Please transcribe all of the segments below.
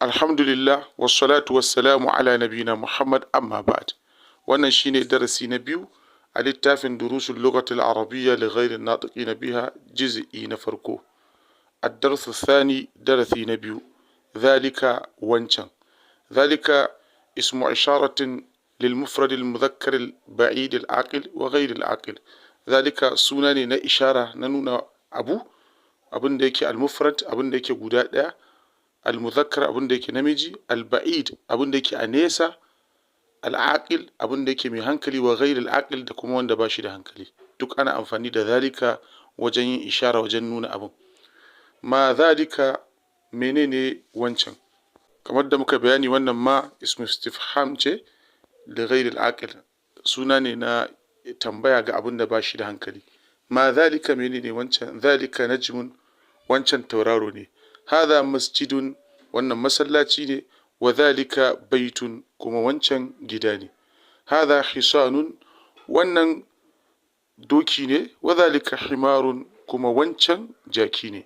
Alhamdulillah, wassalatu wassalamu ala nabina Muhammad amma ba'd. Wannan shine darasi na biyu a littafin Durusul Lughatil Arabiyya li ghairi natiqina biha juz'i na farko. Ad-darsu thani darasi na biyu. Zalika wancan. Zalika ismu isharatin lil mufrad al mudhakkar al ba'id al aqil wa ghairi al aqil. Zalika suna ne na ishara na nuna abin da yake al mufrad, abin da yake guda ɗaya, al-muzakkar abin da yake namiji, al-ba'id abin da yake a nesa, al-aqil abin da yake mai hankali wa ghairil aqil da kuma wanda ba shi da hankali. Duk ana amfani da zalika wajen yin ishara wajen nuna abin. Ma zalika menene wancan? Kamar da muka bayani wannan ma ismu istifham ce da ghairil aqil. Suna ne na tambaya ga abin da ba shi da hankali. Ma zalika menene wancan? Zalika najmun, wancan tauraro ne. Hada masjidun, wannan masallaci ne, wa zalika baitun, kuma wancan gida ne. Hada hisanun, wannan doki ne, wa zalika himarun, kuma wancan jaki ne.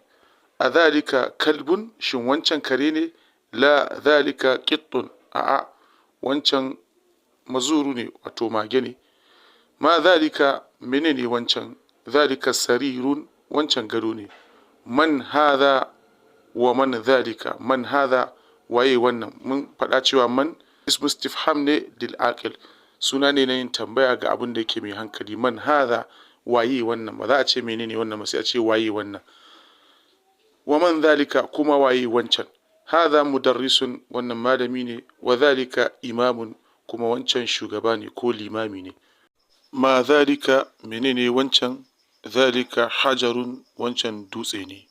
A zalika kalbun, shin wancan kare ne? La zalika qittun, a'a wancan mazuru ne, wato mage ne. Ma zalika menene wancan? Zalika sarirun, wancan gado ne. Man hada wa man zalika, man hada waye wannan? Mun faɗa cewa man ismu istifham ne lil aqil, suna ne na yin tambaya ga abin da yake mai hankali. Man hada waye wannan? Ba za a ce menene wannan ba sai a ce waye wannan. Wa man zalika, kuma waye wancan? Hada mudarrisun, wannan malami ne, wa zalika imamun, kuma wancan shugaba ne ko limami ne. Ma zalika menene wancan? Zalika hajarun, wancan dutse ne.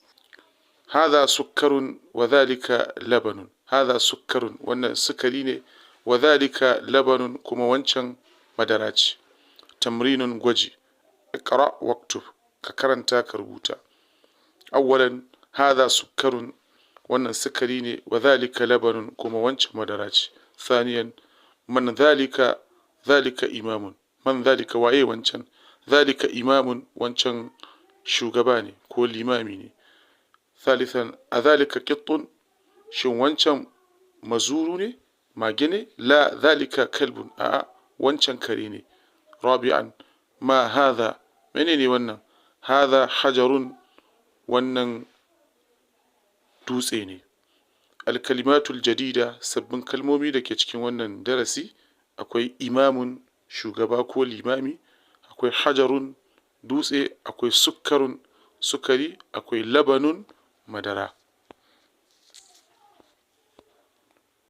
Hada sukkarun wa zalika labanun. Hada sukkarun, wannan sukari ne, wa zalika labanun, kuma wancan madara ce. Tamrinun gwaji. Iqra waktub, ka karanta ka rubuta. Awwalan hada sukkarun, wannan sukari ne, wa zalika labanun, kuma wancan madara ce. Thaniyan man zalika, zalika imamun. Man zalika waye wancan? Zalika imamun, wancan shugaba ne ko limami ne. Thalithan a zalika qittun, shin wancan mazuru ne, mage ne? La zalika kalbun, a'a wancan kare ne. Rabi'an ma hadha, menene wannan? Hadha hajarun, wannan dutse ne. Al-kalimatul jadida, sabbin kalmomi da ke cikin wannan darasi akwai imamun, shugaba ko limami, akwai hajarun, dutse, akwai sukkarun, sukari, akwai labanun, madara.